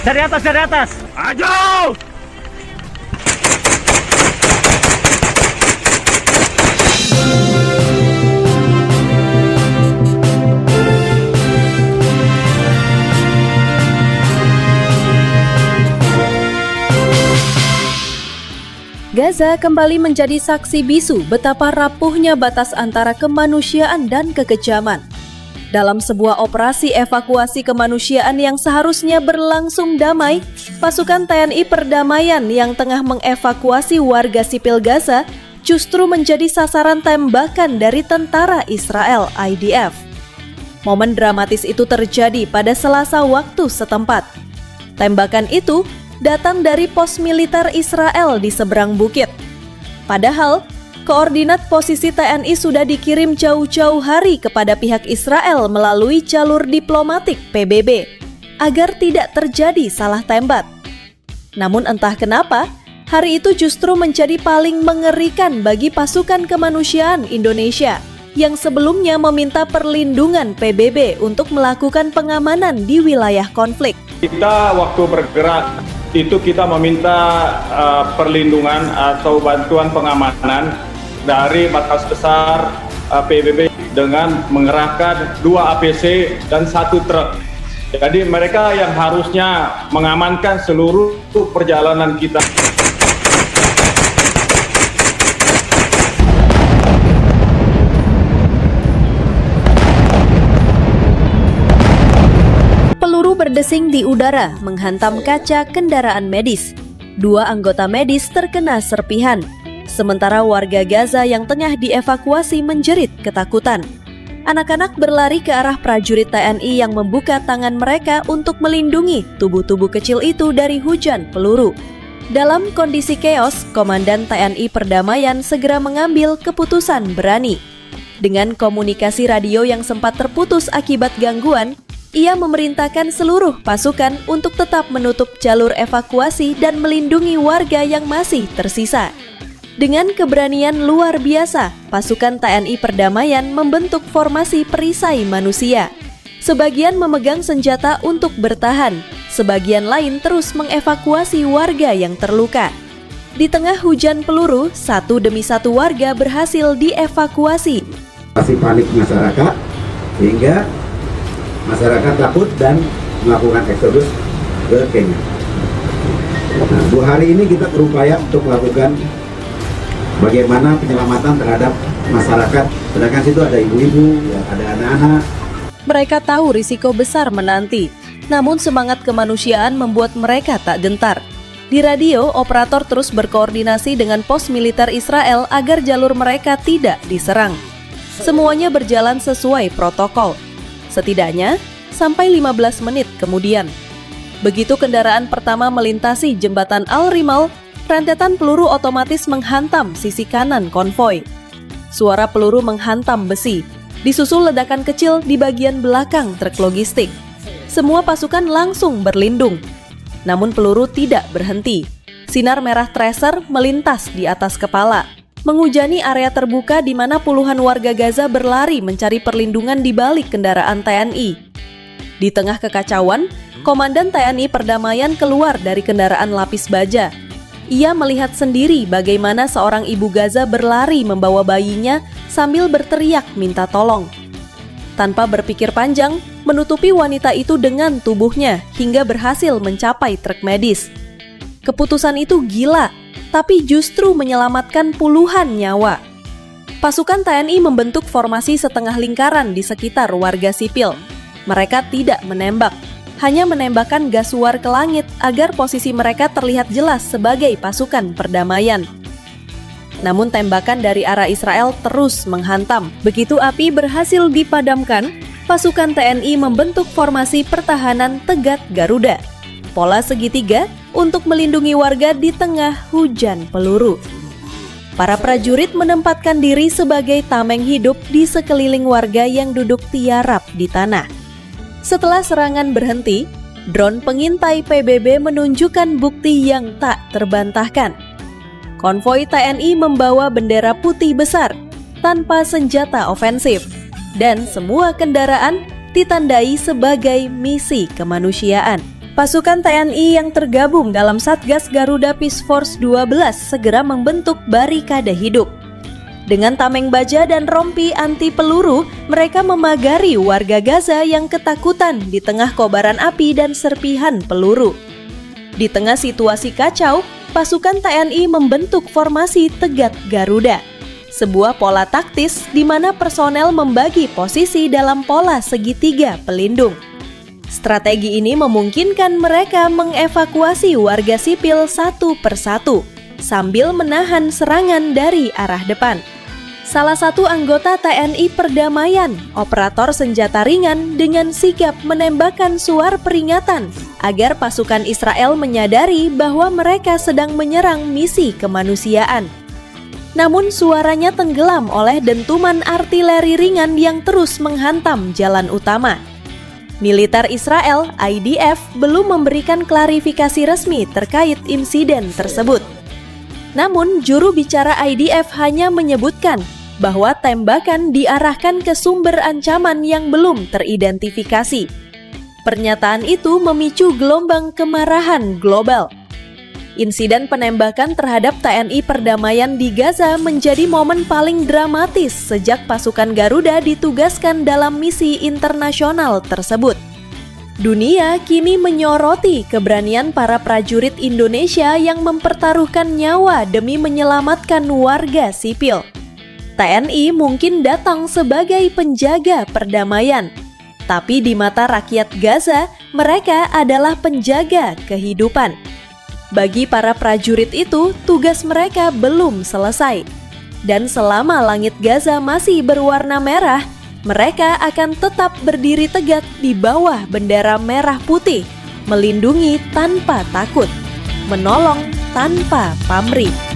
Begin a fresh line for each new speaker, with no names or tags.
Dari atas, dari atas. Maju!
Gaza kembali menjadi saksi bisu betapa rapuhnya batas antara kemanusiaan dan kekejaman. Dalam sebuah operasi evakuasi kemanusiaan yang seharusnya berlangsung damai, pasukan TNI Perdamaian yang tengah mengevakuasi warga sipil Gaza justru menjadi sasaran tembakan dari tentara Israel IDF. Momen dramatis itu terjadi pada Selasa waktu setempat. Tembakan itu datang dari pos militer Israel di seberang bukit. Padahal, koordinat posisi TNI sudah dikirim jauh-jauh hari kepada pihak Israel melalui jalur diplomatik PBB agar tidak terjadi salah tembak. Namun entah kenapa, hari itu justru menjadi paling mengerikan bagi pasukan kemanusiaan Indonesia yang sebelumnya meminta perlindungan PBB untuk melakukan pengamanan di wilayah konflik.
Kita waktu bergerak itu kita meminta perlindungan atau bantuan pengamanan dari Markas Besar PBB dengan mengerahkan 2 APC dan 1 truk. Jadi mereka yang harusnya mengamankan seluruh perjalanan kita.
Berdesing di udara menghantam kaca kendaraan medis. 2 anggota medis terkena serpihan, sementara warga Gaza yang tengah dievakuasi menjerit ketakutan. Anak-anak berlari ke arah prajurit TNI yang membuka tangan mereka untuk melindungi tubuh-tubuh kecil itu dari hujan peluru. Dalam kondisi keos, Komandan TNI Perdamaian segera mengambil keputusan berani. Dengan komunikasi radio yang sempat terputus akibat gangguan, ia memerintahkan seluruh pasukan untuk tetap menutup jalur evakuasi dan melindungi warga yang masih tersisa. Dengan keberanian luar biasa, pasukan TNI Perdamaian membentuk formasi perisai manusia. Sebagian memegang senjata untuk bertahan, sebagian lain terus mengevakuasi warga yang terluka. Di tengah hujan peluru, satu demi satu warga berhasil dievakuasi.
Masih panik masyarakat, sehingga masyarakat takut dan melakukan eksodus ke Kenya. Nah, 2 hari ini kita berupaya untuk melakukan bagaimana penyelamatan terhadap masyarakat. Sedangkan situ ada ibu-ibu, ada anak-anak.
Mereka tahu risiko besar menanti, namun semangat kemanusiaan membuat mereka tak gentar. Di radio, operator terus berkoordinasi dengan pos militer Israel agar jalur mereka tidak diserang. Semuanya berjalan sesuai protokol. Setidaknya sampai 15 menit kemudian. Begitu kendaraan pertama melintasi jembatan Al-Rimal, rentetan peluru otomatis menghantam sisi kanan konvoi. Suara peluru menghantam besi, disusul ledakan kecil di bagian belakang truk logistik. Semua pasukan langsung berlindung. Namun peluru tidak berhenti. Sinar merah tracer melintas di atas kepala, menghujani area terbuka di mana puluhan warga Gaza berlari mencari perlindungan di balik kendaraan TNI. Di tengah kekacauan, Komandan TNI Perdamaian keluar dari kendaraan lapis baja. Ia melihat sendiri bagaimana seorang ibu Gaza berlari membawa bayinya sambil berteriak minta tolong. Tanpa berpikir panjang, menutupi wanita itu dengan tubuhnya hingga berhasil mencapai truk medis. Keputusan itu gila, tapi justru menyelamatkan puluhan nyawa. Pasukan TNI membentuk formasi setengah lingkaran di sekitar warga sipil. Mereka tidak menembak, hanya menembakkan gas suar ke langit agar posisi mereka terlihat jelas sebagai pasukan perdamaian. Namun tembakan dari arah Israel terus menghantam. Begitu api berhasil dipadamkan, pasukan TNI membentuk formasi pertahanan tegak Garuda, pola segitiga untuk melindungi warga di tengah hujan peluru. Para prajurit menempatkan diri sebagai tameng hidup di sekeliling warga yang duduk tiarap di tanah. Setelah serangan berhenti, drone pengintai PBB menunjukkan bukti yang tak terbantahkan. Konvoi TNI membawa bendera putih besar tanpa senjata ofensif, dan semua kendaraan ditandai sebagai misi kemanusiaan. Pasukan TNI yang tergabung dalam Satgas Garuda Peace Force 12 segera membentuk barikade hidup. Dengan tameng baja dan rompi anti peluru, mereka memagari warga Gaza yang ketakutan di tengah kobaran api dan serpihan peluru. Di tengah situasi kacau, pasukan TNI membentuk formasi Tegak Garuda, sebuah pola taktis di mana personel membagi posisi dalam pola segitiga pelindung. Strategi ini memungkinkan mereka mengevakuasi warga sipil satu persatu, sambil menahan serangan dari arah depan. Salah satu anggota TNI Perdamaian, operator senjata ringan, dengan sigap menembakkan suar peringatan agar pasukan Israel menyadari bahwa mereka sedang menyerang misi kemanusiaan. Namun suaranya tenggelam oleh dentuman artileri ringan yang terus menghantam jalan utama. Militer Israel, IDF, belum memberikan klarifikasi resmi terkait insiden tersebut. Namun, juru bicara IDF hanya menyebutkan bahwa tembakan diarahkan ke sumber ancaman yang belum teridentifikasi. Pernyataan itu memicu gelombang kemarahan global. Insiden penembakan terhadap TNI Perdamaian di Gaza menjadi momen paling dramatis sejak pasukan Garuda ditugaskan dalam misi internasional tersebut. Dunia kini menyoroti keberanian para prajurit Indonesia yang mempertaruhkan nyawa demi menyelamatkan warga sipil. TNI mungkin datang sebagai penjaga perdamaian, tapi di mata rakyat Gaza, mereka adalah penjaga kehidupan. Bagi para prajurit itu, tugas mereka belum selesai. Dan selama langit Gaza masih berwarna merah, mereka akan tetap berdiri tegak di bawah bendera merah putih, melindungi tanpa takut, menolong tanpa pamrih.